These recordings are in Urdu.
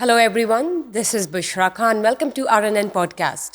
Hello everyone, this is Bushra Khan. Welcome to RNN podcast.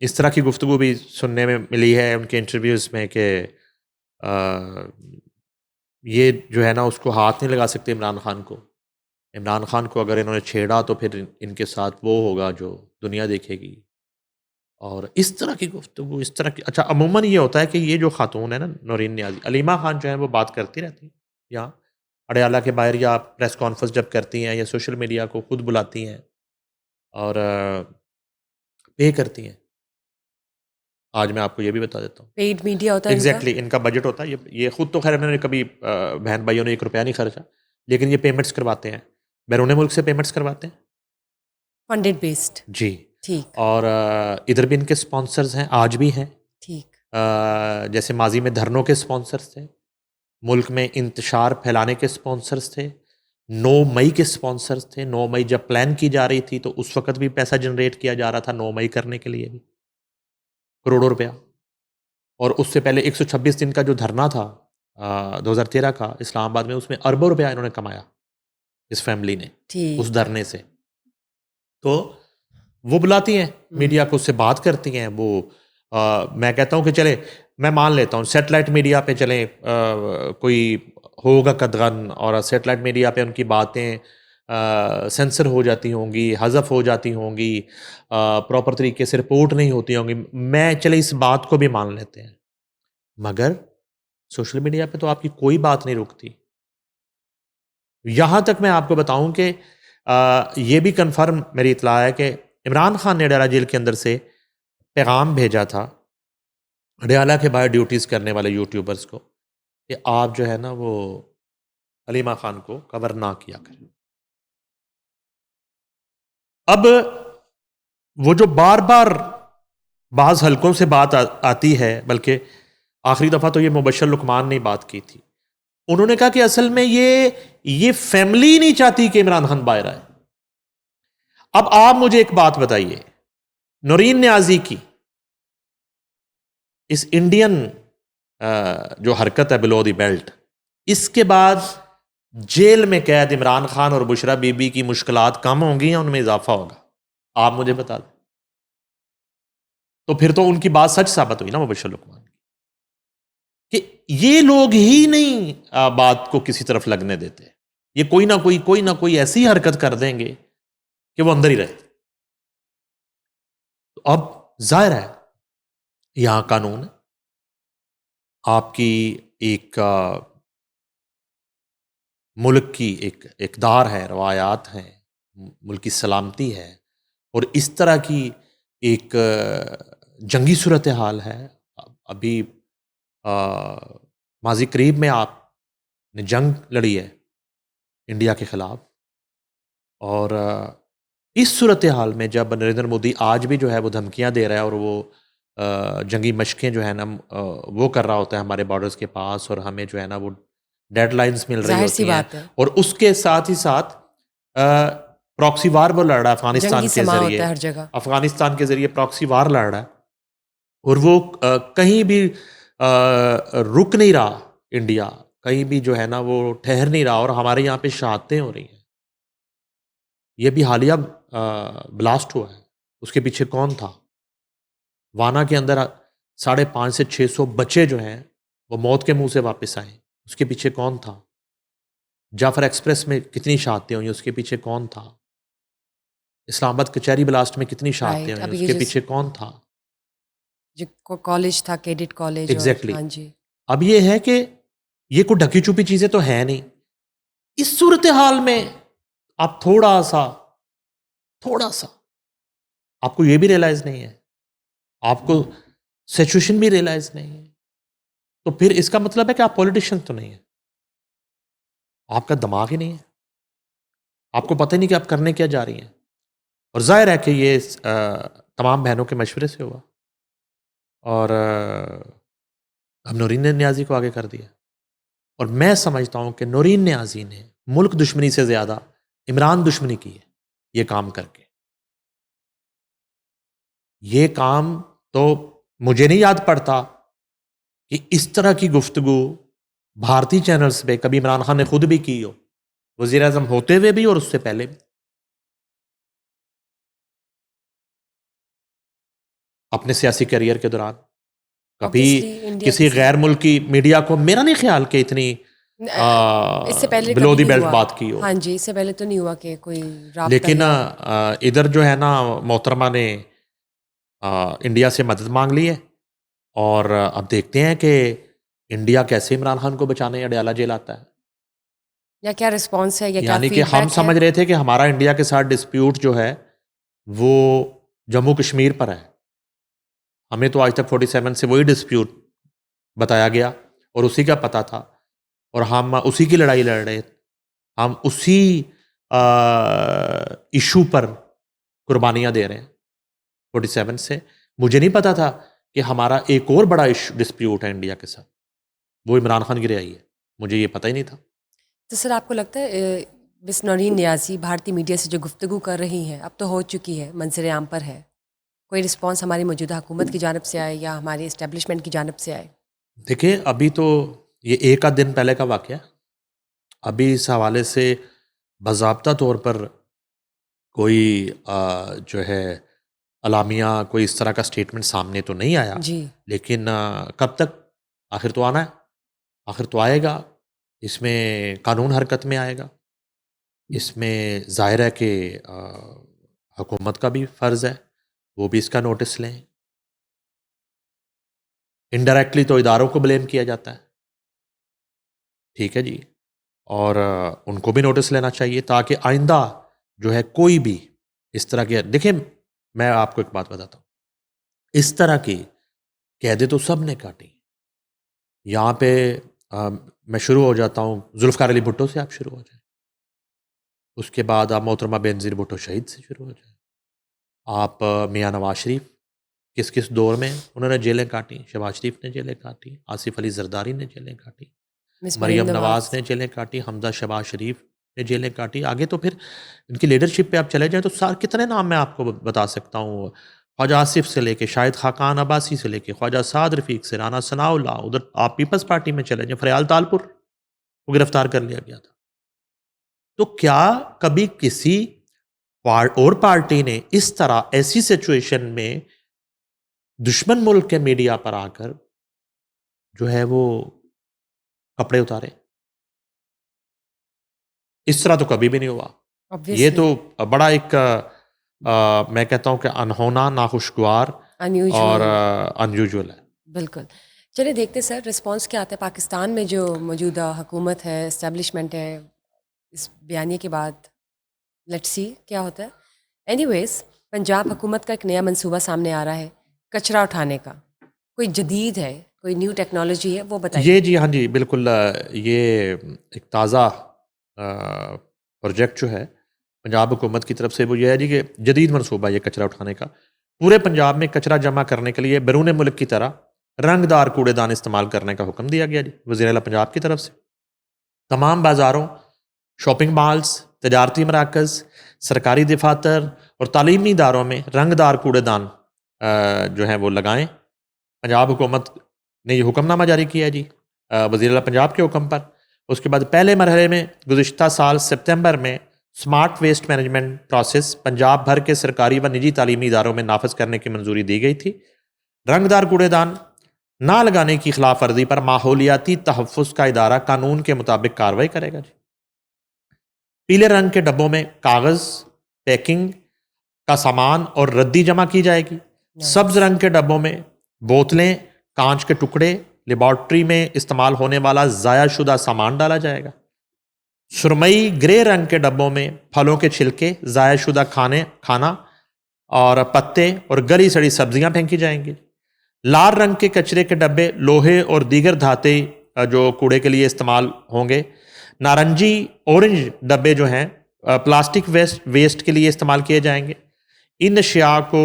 اس طرح کی گفتگو بھی سننے میں ملی ہے ان کے انٹرویوز میں کہ یہ جو ہے نا اس کو ہاتھ نہیں لگا سکتے عمران خان کو. عمران خان کو اگر انہوں نے چھیڑا تو پھر ان کے ساتھ وہ ہوگا جو دنیا دیکھے گی. اور اس طرح کی گفتگو اس طرح کی اچھا عموماً یہ ہوتا ہے کہ یہ جو خاتون ہے نا نورین نیازی, علیمہ خان جو ہے وہ بات کرتی رہتی ہیں یہاں اڈیالہ کے باہر, یا پریس کانفرنس جب کرتی ہیں یا سوشل میڈیا کو خود بلاتی ہیں اور پے کرتی ہیں. آج میں آپ کو یہ بھی بتا دیتا ہوں, پیڈ میڈیا ہوتا ہے ایگزیکٹلی ان کا بجٹ ہوتا ہے. یہ خود تو خیر انہوں نے کبھی بہن بھائیوں نے 1 روپیہ نہیں خرچا, لیکن یہ پیمنٹس کرواتے ہیں, بیرون ملک سے پیمنٹس کرواتے ہیں فنڈیڈ بیسڈ. جی. ٹھیک اور ادھر بھی ان کے سپانسرز ہیں, آج بھی ہیں. ٹھیک. جیسے ماضی میں دھرنوں کے سپانسرز تھے, ملک میں انتشار پھیلانے کے سپانسرز تھے, 9 مئی کے سپانسرز تھے. 9 مئی جب پلان کی جا رہی تھی تو اس وقت بھی پیسہ جنریٹ کیا جا رہا تھا 9 مئی کرنے کے لیے بھی, کروڑوں روپیہ. اور اس سے پہلے 126 دن کا جو دھرنا تھا 2013 کا اسلام آباد میں, اس میں اربوں روپیہ انہوں نے کمایا اس فیملی نے اس دھرنے سے. تو وہ بلاتی ہیں میڈیا کو, اس سے بات کرتی ہیں. وہ میں کہتا ہوں کہ چلے میں مان لیتا ہوں سیٹلائٹ میڈیا پہ چلیں کوئی ہوگا قدغن, اور سیٹلائٹ میڈیا پہ ان کی باتیں سینسر ہو جاتی ہوں گی, حذف ہو جاتی ہوں گی, پراپر طریقے سے رپورٹ نہیں ہوتی ہوں گی, میں چلے اس بات کو بھی مان لیتے ہیں. مگر سوشل میڈیا پہ تو آپ کی کوئی بات نہیں رکتی. یہاں تک میں آپ کو بتاؤں کہ یہ بھی کنفرم میری اطلاع ہے کہ عمران خان نے اڈیالہ جیل کے اندر سے پیغام بھیجا تھا اڈیالہ کے باہر ڈیوٹیز کرنے والے یوٹیوبرز کو کہ آپ جو ہے نا وہ علیمہ خان کو کور نہ کیا کریں. اب وہ جو بار بار بعض حلقوں سے بات آتی ہے, بلکہ آخری دفعہ تو یہ مبشر لقمان نے بات کی تھی, انہوں نے کہا کہ اصل میں یہ فیملی نہیں چاہتی کہ عمران خان باہر آئے. اب آپ مجھے ایک بات بتائیے, نورین نیازی کی اس انڈین جو حرکت ہے بلو دی بیلٹ, اس کے بعد جیل میں قید عمران خان اور بشرا بی بی کی مشکلات کم ہوں گی یا ان میں اضافہ ہوگا؟ آپ مجھے بتا دیں. تو پھر تو ان کی بات سچ ثابت ہوئی نا مبشر لقمان کی, کہ یہ لوگ ہی نہیں بات کو کسی طرف لگنے دیتے, یہ کوئی نہ کوئی ایسی حرکت کر دیں گے کہ وہ اندر ہی رہے. اب ظاہر ہے یہاں قانون ہے, آپ کی ایک ملک کی ایک اقدار ہے, روایات ہیں, ملک کی سلامتی ہے, اور اس طرح کی ایک جنگی صورتحال ہے. ابھی ماضی قریب میں آپ نے جنگ لڑی ہے انڈیا کے خلاف, اور اس صورتحال میں جب نریندر مودی آج بھی جو ہے وہ دھمکیاں دے رہا ہے اور وہ جنگی مشقیں جو ہے نا وہ کر رہا ہوتا ہے ہمارے بارڈرز کے پاس, اور ہمیں جو ہے نا وہ ڈیڈ لائنز مل رہی ہوتی ہیں, اور اس کے ساتھ ہی ساتھ پراکسی وار وہ لڑ رہا ہے افغانستان کے ذریعے, افغانستان کے ذریعے پراکسی وار لڑ رہا ہے, اور وہ کہیں بھی رک نہیں رہا. انڈیا کہیں بھی جو ہے نا وہ ٹھہر نہیں رہا, اور ہمارے یہاں پہ شہادتیں ہو رہی ہیں. یہ بھی حالیہ بلاسٹ ہوا ہے, اس کے پیچھے کون تھا؟ وانا کے اندر 550 سے 600 بچے جو ہیں وہ موت کے منہ سے واپس آئے, اس کے پیچھے کون تھا؟ جعفر ایکسپریس میں کتنی شہادتیں ہوئی, اس کے پیچھے کون تھا؟ اسلام آباد کچہری بلاسٹ میں کتنی شہادتیں ہوئی, اس کے پیچھے کون تھا؟ کالج تھا, کیڈٹ کالج. ایگزیکٹلی. اب یہ ہے کہ یہ کوئی ڈھکی چھپی چیزیں تو ہے نہیں. اس صورتحال میں آپ تھوڑا سا آپ کو یہ بھی ریلائز نہیں ہے, آپ کو سچویشن بھی ریلائز نہیں ہے, تو پھر اس کا مطلب ہے کہ آپ پولیٹیشین تو نہیں ہیں, آپ کا دماغ ہی نہیں ہے, آپ کو پتہ ہی نہیں کہ آپ کرنے کیا جا رہی ہیں. اور ظاہر ہے کہ یہ تمام بہنوں کے مشورے سے ہوا, اور ہم نورین نیازی کو آگے کر دیا. اور میں سمجھتا ہوں کہ نورین نیازی نے ملک دشمنی سے زیادہ عمران دشمنی کی ہے یہ کام کر کے. یہ کام تو مجھے نہیں یاد پڑتا کہ اس طرح کی گفتگو بھارتی چینلز پہ کبھی عمران خان نے خود بھی کی ہو, وزیر اعظم ہوتے ہوئے بھی اور اس سے پہلے بھی. اپنے سیاسی کیریئر کے دوران. کبھی Obviously, India کسی غیر ملکی میڈیا کو میرا نہیں خیال کہ اتنی اس سے پہلے بلو دی کبھی نہیں بیلٹ ہوا. بات کی ہو. ہاں جی، اس سے پہلے تو نہیں ہوا کہ کوئی رابطہ. لیکن ادھر جو ہے نا محترمہ نے انڈیا سے مدد مانگ لی ہے اور اب دیکھتے ہیں کہ انڈیا کیسے عمران خان کو بچانے اڈیالہ جیل آتا ہے. یا کیا رسپانس ہے یا کیا یعنی کہ فیڈ ہم بیک ہے. سمجھ رہے تھے کہ ہمارا انڈیا کے ساتھ ڈسپیوٹ جو ہے وہ جموں کشمیر پر ہے. ہمیں تو آج تک 47 سے وہی ڈسپیوٹ بتایا گیا اور اسی کا پتہ تھا اور ہم اسی کی لڑائی لڑ رہے تھے. ہم اسی ایشو پر قربانیاں دے رہے ہیں 47 سے. مجھے نہیں پتا تھا کہ ہمارا ایک اور بڑا ڈسپیوٹ ہے انڈیا کے ساتھ، وہ عمران خان کی رہائی ہے. مجھے یہ پتہ ہی نہیں تھا. تو سر آپ کو لگتا ہے مس نورین نیازی بھارتی میڈیا سے جو گفتگو کر رہی ہیں اب تو ہو چکی ہے، منظر عام پر ہے، کوئی رسپانس ہماری موجودہ حکومت کی جانب سے آئے یا ہماری اسٹیبلشمنٹ کی جانب سے آئے؟ دیکھیں ابھی تو یہ ایک آدھ دن پہلے کا واقعہ. ابھی اس حوالے سے باضابطہ طور پر کوئی جو ہے اعلامیہ کوئی اس طرح کا اسٹیٹمنٹ سامنے تو نہیں آیا. جی لیکن کب تک؟ آخر تو آنا ہے، آخر تو آئے گا. اس میں قانون حرکت میں آئے گا. اس میں ظاہر ہے کہ حکومت کا بھی فرض ہے وہ بھی اس کا نوٹس لیں. انڈائریکٹلی تو اداروں کو بلیم کیا جاتا ہے، ٹھیک ہے جی، اور ان کو بھی نوٹس لینا چاہیے تاکہ آئندہ جو ہے کوئی بھی اس طرح کے. دیکھیں میں آپ کو ایک بات بتاتا ہوں، اس طرح کی قیدیں تو سب نے کاٹی. یہاں پہ میں شروع ہو جاتا ہوں ذوالفقار علی بھٹو سے. آپ شروع ہو جائیں، اس کے بعد آپ محترمہ بینظیر بھٹو شہید سے شروع ہو جائیں. آپ میاں نواز شریف کس کس دور میں انہوں نے جیلیں کاٹی. شہباز شریف نے جیلیں کاٹی، آصف علی زرداری نے جیلیں کاٹی، مریم نواز نے جیلیں کاٹی، حمزہ شہباز شریف نے جیلیں کاٹی. آگے تو پھر ان کی لیڈرشپ پہ آپ چلے جائیں تو کتنے نام میں آپ کو بتا سکتا ہوں. خواجہ آصف سے لے کے شاہد خاقان عباسی سے لے کے خواجہ سعد رفیق سے رانا ثناء اللہ. ادھر آپ پیپلز پارٹی میں چلے جائیں، فریال تالپور کو گرفتار کر لیا گیا تھا. تو کیا کبھی کسی اور پارٹی نے اس طرح ایسی سچویشن میں دشمن ملک کے میڈیا پر آ کر جو ہے وہ کپڑے اتارے؟ اس طرح تو کبھی بھی نہیں ہوا. یہ تو بڑا ایک میں کہتا ہوں کہ انہونا، ناخوشگوار اور انیوژول ہے. بالکل. چلے دیکھتے سر رسپانس کیا آتا ہے پاکستان میں جو موجودہ حکومت ہے، اسٹیبلشمنٹ ہے، اس بیانیے کے بعد. لیٹس سی کیا ہوتا ہے. اینی ویز پنجاب حکومت کا ایک نیا منصوبہ سامنے آ رہا ہے کچرا اٹھانے کا. کوئی جدید ہے، کوئی نیو ٹیکنالوجی ہے، وہ بتائیے. یہ جی ہاں جی بالکل. یہ ایک تازہ پروجیکٹ جو ہے پنجاب حکومت کی طرف سے وہ یہ ہے جی کہ جدید منصوبہ یہ کچرا اٹھانے کا. پورے پنجاب میں کچرا جمع کرنے کے لیے بیرون ملک کی طرح رنگ دار کوڑے دان استعمال کرنے کا حکم دیا گیا جی وزیر اعلیٰ پنجاب کی طرف سے. تمام بازاروں، شاپنگ مالز، تجارتی مراکز، سرکاری دفاتر اور تعلیمی اداروں میں رنگ دار کوڑے دان جو ہیں وہ لگائیں. پنجاب حکومت نے یہ حکم نامہ جاری کیا ہے جی وزیر اعلیٰ پنجاب کے حکم پر. اس کے بعد پہلے مرحلے میں گزشتہ سال سپتمبر میں smart waste management process Punjab بھر کے سرکاری و نجی تعلیمی اداروں میں نافذ کرنے کی منظوری دی گئی تھی. رنگ دار کوڑے دان نہ لگانے کی خلاف ورزی پر ماحولیاتی تحفظ کا ادارہ قانون کے مطابق کارروائی کرے گا جی. پیلے رنگ کے ڈبوں میں کاغذ، پیکنگ کا سامان اور ردی جمع کی جائے گی. سبز رنگ کے ڈبوں میں بوتلیں، کانچ کے ٹکڑے، لیبارٹری میں استعمال ہونے والا ضائع شدہ سامان ڈالا جائے گا. سرمئی گرے رنگ کے ڈبوں میں پھلوں کے چھلکے، ضائع شدہ کھانا اور پتے اور گلی سڑی سبزیاں پھینکی جائیں گی. لال رنگ کے کچرے کے ڈبے لوہے اور دیگر دھاتیں جو کوڑے کے لیے استعمال ہوں گے. نارنجی اورنج ڈبے جو ہیں پلاسٹک ویسٹ کے لیے استعمال کیے جائیں گے. ان اشیاء کو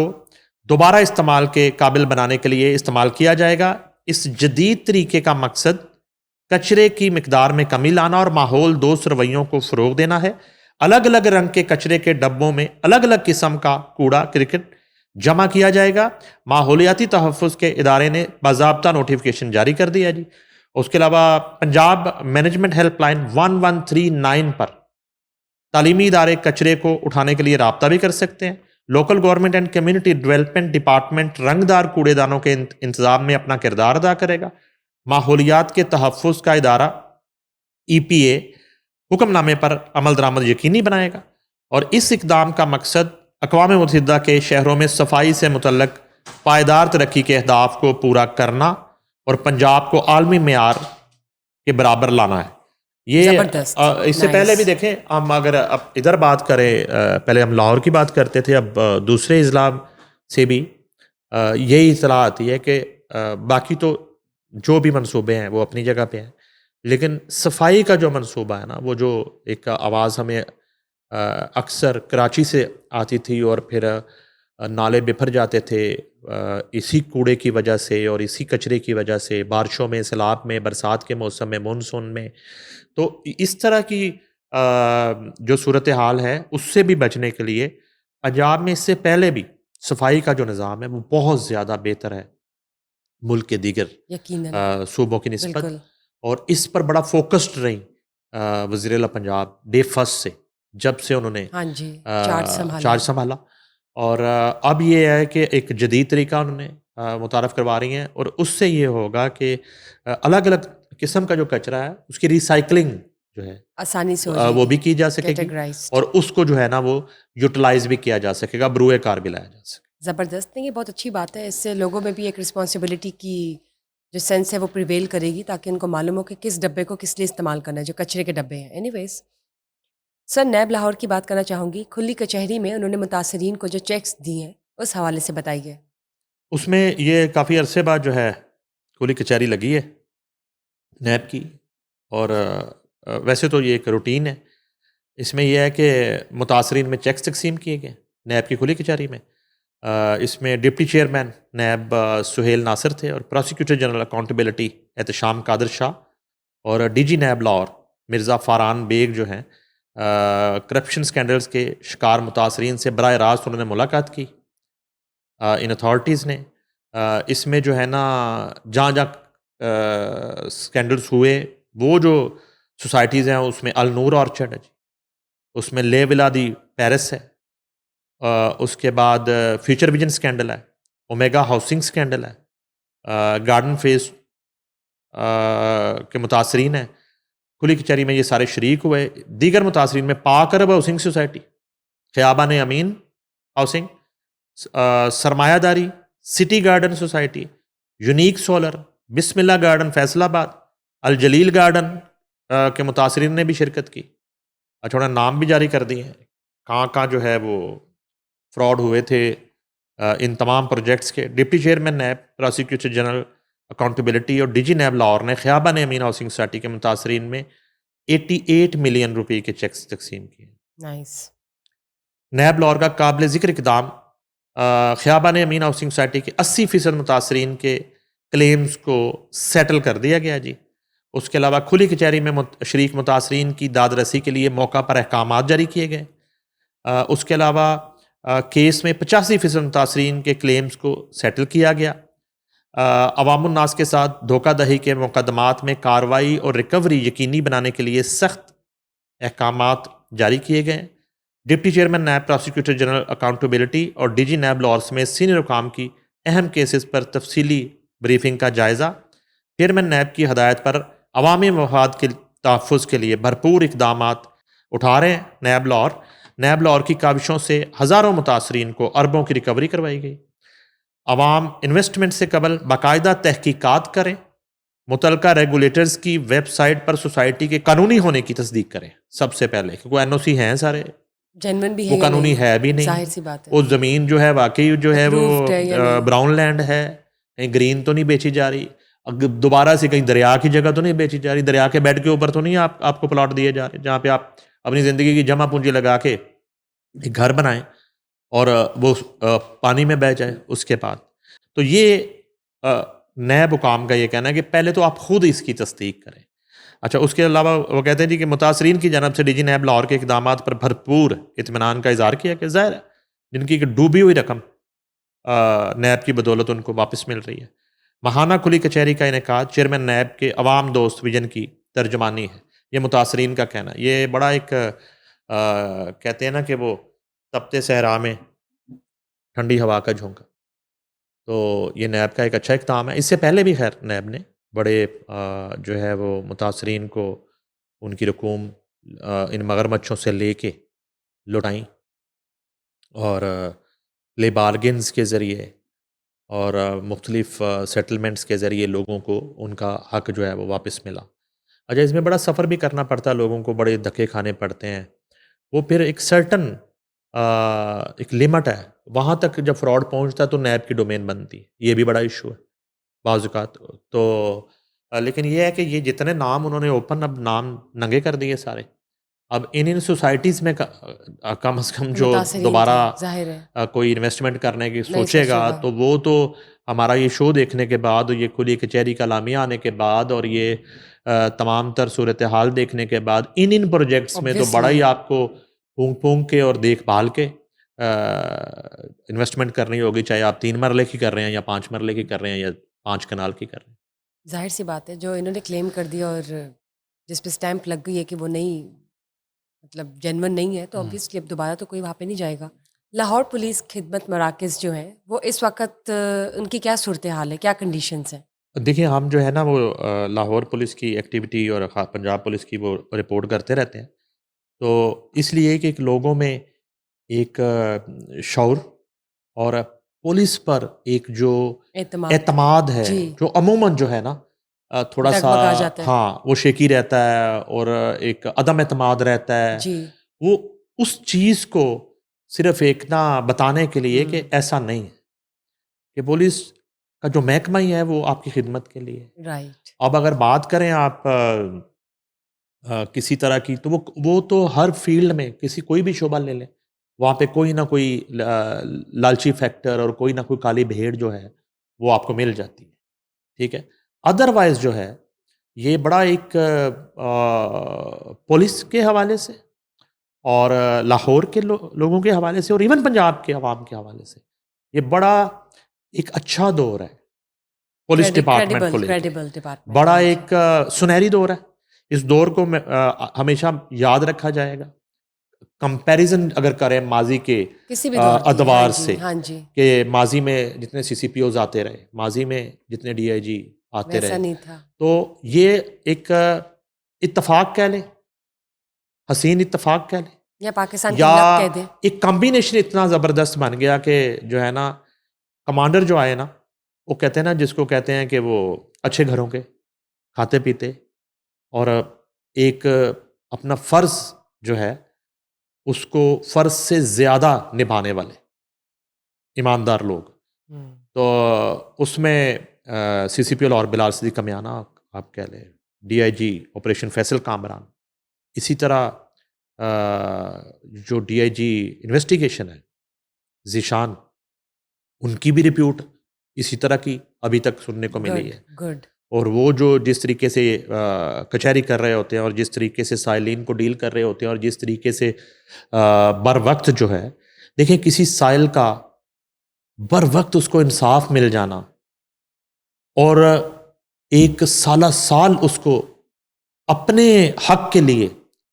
دوبارہ استعمال کے قابل بنانے کے لیے استعمال کیا جائے گا. اس جدید طریقے کا مقصد کچرے کی مقدار میں کمی لانا اور ماحول دوست رویوں کو فروغ دینا ہے. الگ الگ رنگ کے کچرے کے ڈبوں میں الگ الگ قسم کا کوڑا کرکٹ جمع کیا جائے گا. ماحولیاتی تحفظ کے ادارے نے باضابطہ نوٹیفیکیشن جاری کر دیا جی. اس کے علاوہ پنجاب مینجمنٹ ہیلپ لائن 1139 پر تعلیمی ادارے کچرے کو اٹھانے کے لیے رابطہ بھی کر سکتے ہیں local government and community development department رنگدار کوڑے دانوں کے انتظام میں اپنا کردار ادا کرے گا. ماحولیات کے تحفظ کا ادارہ EPA حکم نامے پر عمل درآمد یقینی بنائے گا, اور اس اقدام کا مقصد اقوام متحدہ کے شہروں میں صفائی سے متعلق پائیدار ترقی کے اہداف کو پورا کرنا اور پنجاب کو عالمی معیار کے برابر لانا ہے. یہ اس سے پہلے بھی دیکھیں, ہم اگر اب ادھر بات کریں, پہلے ہم لاہور کی بات کرتے تھے, اب دوسرے اضلاع سے بھی یہی اطلاع آتی ہے کہ باقی تو جو بھی منصوبے ہیں وہ اپنی جگہ پہ ہیں, لیکن صفائی کا جو منصوبہ ہے نا, وہ جو ایک آواز ہمیں اکثر کراچی سے آتی تھی اور پھر نالے بپھر جاتے تھے اسی کوڑے کی وجہ سے اور اسی کچرے کی وجہ سے, بارشوں میں, سیلاب میں, برسات کے موسم میں, مونسون میں. تو اس طرح کی جو صورتحال ہے اس سے بھی بچنے کے لیے پنجاب میں اس سے پہلے بھی صفائی کا جو نظام ہے وہ بہت زیادہ بہتر ہے ملک کے دیگر صوبوں کی نسبت, اور اس پر بڑا فوکسڈ رہی وزیر اعلیٰ پنجاب ڈے فرسٹ سے, جب سے انہوں نے چارج سنبھالا. اور اب یہ ہے کہ ایک جدید طریقہ انہوں نے متعارف کروا رہی ہیں, اور اس سے یہ ہوگا کہ الگ الگ قسم کا جو کچرا ہے اس کی ریسائکلنگ جو ہے آسانی سے وہ بھی کی جا سکے گی, اور اس کو جو ہے نا وہ یوٹیلائز بھی کیا جا سکے گا, بروئے کار بھی لایا جا سکے. زبردست. نہیں, یہ بہت اچھی بات ہے, اس سے لوگوں میں بھی ایک رسپانسبلٹی کی جو سینس ہے وہ پریویل کرے گی, تاکہ ان کو معلوم ہو کہ کس ڈبے کو کس لیے استعمال کرنا ہے, جو کچرے کے ڈبے ہیں. اینی ویز سر, نیب لاہور کی بات کرنا چاہوں گی. کھلی کچہری میں انہوں نے متاثرین کو جو چیکس دیے ہیں اس حوالے سے بتائیے. اس میں یہ کافی عرصے بعد جو ہے کھلی کچہری لگی ہے نیب کی, اور ویسے تو یہ ایک روٹین ہے. اس میں یہ ہے کہ متاثرین میں چیکس تقسیم کیے گئے نیب کی کھلی کچہری میں. اس میں deputy chairman NAB Sohail Nasir تھے, اور prosecutor general accountability Ehtisham Qadir Shah, اور DG نیب لاہور مرزا فاران بیگ جو ہیں کرپشن سکینڈلز کے شکار متاثرین سے براہ راست انہوں نے ملاقات کی ان اتھارٹیز نے. اس میں جو ہے نا جہاں جہاں سکینڈلز ہوئے وہ جو سوسائٹیز ہیں اس میں النور آرچرڈ ہے جی, اس میں لے ولادی پیرس ہے, اس کے بعد فیوچر ویژن سکینڈل ہے, اومیگا ہاؤسنگ سکینڈل ہے, گارڈن فیس کے متاثرین ہیں. کھلی کچہری میں یہ سارے شریک ہوئے. دیگر متاثرین میں پاک عرب ہاؤسنگ سوسائٹی, خیابان امین ہاؤسنگ, سرمایہ داری city garden society, unique solar, بسم اللہ گارڈن فیصل آباد, الجلیل گارڈن کے متاثرین نے بھی شرکت کی. اچھا, انہوں نے نام بھی جاری کر دیے ہیں کہاں کہاں جو ہے وہ فراڈ ہوئے تھے ان تمام پروجیکٹس کے. Deputy chairman NAB prosecutor general accountability اور DG نیب لاہور نے خیابان امین ہاؤسنگ سوسائٹی کے متاثرین میں 88 ملین روپے کے چیکس تقسیم کیے. نیب لاہور کا قابل ذکر اقدام خیابان امین ہاؤسنگ سوسائٹی کے 80% متاثرین کے کلیمز کو سیٹل کر دیا گیا جی. اس کے علاوہ کھلی کچہری میں شریک متاثرین کی داد رسی کے لیے موقع پر احکامات جاری کیے گئے. اس کے علاوہ کیس میں 85% متاثرین کے کلیمز کو سیٹل کیا گیا. عوام الناس کے ساتھ دھوکہ دہی کے مقدمات میں کارروائی اور ریکوری یقینی بنانے کے لیے سخت احکامات جاری کیے گئے. Deputy chairman NAB prosecutor general accountability اور DG نیب لاہور سمیت سینئر حکام کی اہم کیسز پر تفصیلی بریفنگ کا جائزہ. چیئرمین نیب کی ہدایت پر عوامی مفاد کے تحفظ کے لیے بھرپور اقدامات اٹھا رہے ہیں نیب لاہور. نیب لاہور کی کاوشوں سے ہزاروں متاثرین کو اربوں کی ریکوری کروائی گئی. عوام انویسٹمنٹ سے قبل باقاعدہ تحقیقات کریں. متعلقہ ریگولیٹرز کی ویب سائٹ پر سوسائٹی کے قانونی ہونے کی تصدیق کریں سب سے پہلے, کیونکہ NOC ہیں سارے, وہ قانونی ہے بھی نہیں. وہ زمین جو ہے واقعی جو ہے وہ براؤن لینڈ ہے, کہیں گرین تو نہیں بیچی جا رہی, دوبارہ سے کہیں دریا کی جگہ تو نہیں بیچی جا رہی, دریا کے بیڈ کے اوپر تو نہیں آپ کو پلاٹ دیے جا رہے جہاں پہ آپ اپنی زندگی کی جمع پونجی لگا کے ایک گھر بنائیں اور وہ پانی میں بہہ جائے اس کے بعد. تو یہ نیب حکام کا یہ کہنا ہے کہ پہلے تو آپ خود اس کی تصدیق کریں. اچھا, اس کے علاوہ وہ کہتے ہیں جی کہ متاثرین کی جانب سے DG نیب لاہور کے اقدامات پر بھرپور اطمینان کا اظہار کیا کہ ظاہر ہے جن کی ایک ڈوبی ہوئی رقم نیب کی بدولت ان کو واپس مل رہی ہے. ماہانہ کھلی کچہری کا انعقاد چیئرمین نیب کے عوام دوست ویژن کی ترجمانی ہے, یہ متاثرین کا کہنا ہے. یہ بڑا ایک کہتے ہیں نا کہ وہ تپتے صحرا میں ٹھنڈی ہوا کا جھونکا. تو یہ نیب کا ایک اچھا اقدام ہے. اس سے پہلے بھی خیر نیب نے بڑے جو ہے وہ متاثرین کو ان کی رقوم ان مگرمچھوں سے لے کے لوٹائیں اور پلے بارگنز کے ذریعے اور مختلف سیٹلمنٹس کے ذریعے لوگوں کو ان کا حق جو ہے وہ واپس ملا. اچھا اس میں بڑا سفر بھی کرنا پڑتا ہے, لوگوں کو بڑے دھکے کھانے پڑتے ہیں. وہ پھر ایک سرٹن ایک لمٹ ہے, وہاں تک جب فراڈ پہنچتا ہے تو نیب کی ڈومین بنتی ہے. یہ بھی بڑا ایشو ہے بعض اوقات. تو لیکن یہ ہے کہ یہ جتنے نام انہوں نے اوپن اب نام ننگے کر دیے سارے. اب ان سوسائٹیز میں کم از کم جو دوبارہ ظاہر ہے کوئی انویسٹمنٹ کرنے کی سوچے گا تو وہ تو ہمارا یہ شو دیکھنے کے بعد, یہ کھلی کچہری کا اعلامیہ آنے کے بعد اور یہ تمام تر صورتحال دیکھنے کے بعد ان پروجیکٹس میں تو بڑا ہی آپ کو پھونک پھونک کے اور دیکھ بھال کے انویسٹمنٹ کرنی ہوگی, چاہے آپ 3 مرلے کی کر رہے ہیں یا 5 مرلے کی کر رہے ہیں یا 5 کنال کی کر رہے ہیں. ظاہر سی بات ہے جو انہوں نے کلیم کر دیا اور جس پہ اسٹیمپ لگ گئی ہے کہ وہ نہیں مطلب جینون نہیں ہے, تو obviously اب دوبارہ تو کوئی وہاں پہ نہیں جائے گا. لاہور پولیس خدمت مراکز جو ہیں وہ اس وقت ان کی کیا صورتحال ہے, کیا کنڈیشنز ہیں؟ دیکھیے ہم جو ہے نا وہ لاہور پولیس کی ایکٹیویٹی اور پنجاب پولیس کی وہ رپورٹ کرتے رہتے ہیں. تو اس لیے کہ ایک لوگوں میں ایک شعور اور پولیس پر ایک جو اعتماد ہے جو عموماً جو ہے نا تھوڑا سا ہاں وہ شیکی رہتا ہے اور ایک عدم اعتماد رہتا ہے. وہ اس چیز کو صرف ایک نہ بتانے کے لیے کہ ایسا نہیں ہے, کہ پولیس کا جو محکمہ ہی ہے وہ آپ کی خدمت کے لیے. رائٹ. اب اگر بات کریں آپ کسی طرح کی تو وہ تو ہر فیلڈ میں کوئی بھی شعبہ لے لیں, وہاں پہ کوئی نہ کوئی لالچی فیکٹر اور کوئی نہ کوئی کالی بھیڑ جو ہے وہ آپ کو مل جاتی ہے. ٹھیک ہے. ادروائز جو ہے یہ بڑا ایک پولیس کے حوالے سے اور لاہور کے لوگوں کے حوالے سے اور ایون پنجاب کے عوام کے حوالے سے یہ بڑا ایک اچھا دور ہے پولیس ڈپارٹمنٹ کو لے کے, بڑا ایک سنہری دور ہے. اس دور کو ہمیشہ یاد رکھا جائے گا. کمپیریزن اگر کریں ماضی کے ادوار سے, کہ ماضی میں جتنے سی سی پی اوز آتے رہے, ماضی میں جتنے ڈی آئی جی آتے رہے, تو یہ ایک اتفاق کہہ لیں, حسین اتفاق کہہ لیں, یا پاکستان یا ایک کمبینیشن اتنا زبردست بن گیا کہ جو ہے نا کمانڈر جو آئے نا وہ کہتے ہیں نا, جس کو کہتے ہیں کہ وہ اچھے گھروں کے کھاتے پیتے اور ایک اپنا فرض جو ہے اس کو فرض سے زیادہ نبھانے والے ایماندار لوگ. تو اس میں سی سی پی ایل اور بلال صدیق کمیانہ آپ کہہ لیں, D I G operation Faisal Kamran, اسی طرح جو ڈی آئی جی انویسٹیگیشن ہے ذیشان, ان کی بھی رپورٹ اسی طرح کی ابھی تک سننے کو ملی ہے. اور وہ جو جس طریقے سے کچہری کر رہے ہوتے ہیں اور جس طریقے سے سائلین کو ڈیل کر رہے ہوتے ہیں اور جس طریقے سے بر وقت جو ہے, دیکھیں کسی سائل کا بر وقت اس کو انصاف مل جانا اور ایک سالہ سال اس کو اپنے حق کے لیے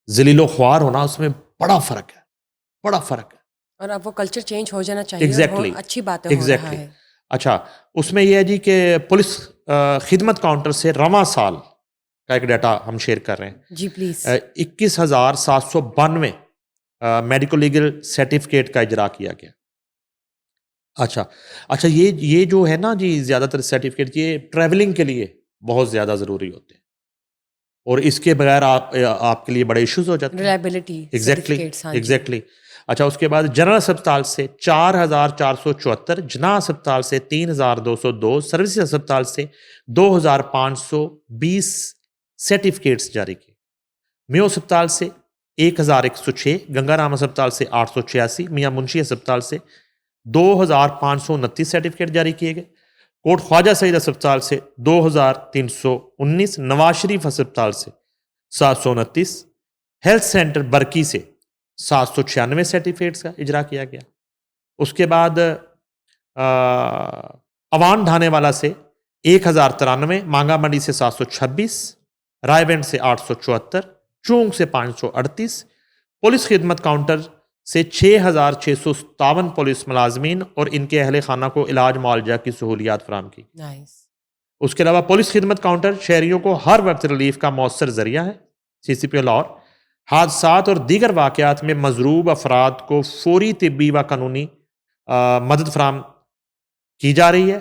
ذلیل و خوار ہونا, اس میں بڑا فرق ہے, بڑا فرق ہے. اور اب وہ کلچر چینج ہو جانا چاہیے, اچھی بات ہے. اچھا اس میں یہ ہے جی کہ پولیس خدمت کاؤنٹر سے رواں سال کا ایک ڈیٹا ہم شیئر کر رہے ہیں جی پلیز. 21,792 میڈیکل لیگل سرٹیفکیٹ کا اجرا کیا گیا. اچھا یہ جو ہے نا جی زیادہ تر سرٹیفکیٹ یہ ٹریولنگ کے لیے بہت زیادہ ضروری ہوتے ہیں اور اس کے بغیر آپ کے لیے بڑے ایشوز ہو جاتے ہیں. ریلائبلٹی. ایگزیکٹلی. اچھا اس کے بعد جنرل اسپتال سے 4,474, جناح اسپتال سے 3,202, سروسز اسپتال سے 2,520 سرٹیفکیٹس جاری کیے. میو اسپتال سے 1,106, گنگا رام اسپتال سے 886, میاں منشی اسپتال سے 2,529 سرٹیفکیٹ جاری کیے گئے. کوٹ خواجہ سعید اسپتال سے 2,319, نواز شریف اسپتال سے 729, ہیلتھ سینٹر برکی سے 796 سرٹیفکیٹس کا اجرا کیا گیا. اس کے بعد اوان ڈھانے والا سے 1,093, مانگا منڈی سے 726, رائے بینڈ سے 874, چونگ سے 538, پولیس خدمت کاؤنٹر سے 6,657 پولیس ملازمین اور ان کے اہل خانہ کو علاج معالجہ کی سہولیات فراہم کی. نائس. اس کے علاوہ پولیس خدمت کاؤنٹر شہریوں کو ہر وقت ریلیف کا مؤثر ذریعہ ہے. CCPO لاہور حادثات اور دیگر واقعات میں مضروب افراد کو فوری طبی و قانونی مدد فراہم کی جا رہی ہے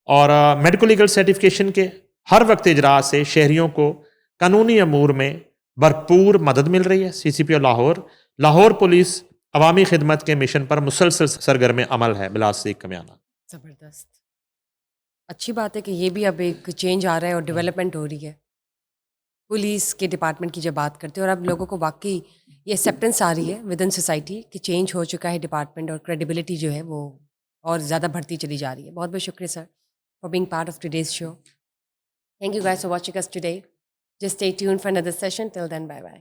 اور میڈیکل لیگل سرٹیفکیشن کے ہر وقت اجراء سے شہریوں کو قانونی امور میں بھرپور مدد مل رہی ہے. CCPO لاہور پولیس عوامی خدمت کے مشن پر مسلسل سرگرم عمل ہے بلا سیک کمیانہ. زبردست. اچھی بات ہے کہ یہ بھی اب ایک چینج آ رہا ہے اور ڈیولپمنٹ ہو رہی ہے پولیس کے ڈپارٹمنٹ کی. جب بات کرتے ہیں اور اب لوگوں کو واقعی یہ ایکسیپٹنس آ رہی ہے ود ان سوسائٹی کہ چینج ہو چکا ہے ڈپارٹمنٹ اور کریڈیبلٹی جو ہے وہ اور زیادہ بڑھتی چلی جا رہی ہے. بہت بہت شکریہ sir for being part of today's show. Thank you guys for watching us today. Just stay tune for another session. Till then, bye bye.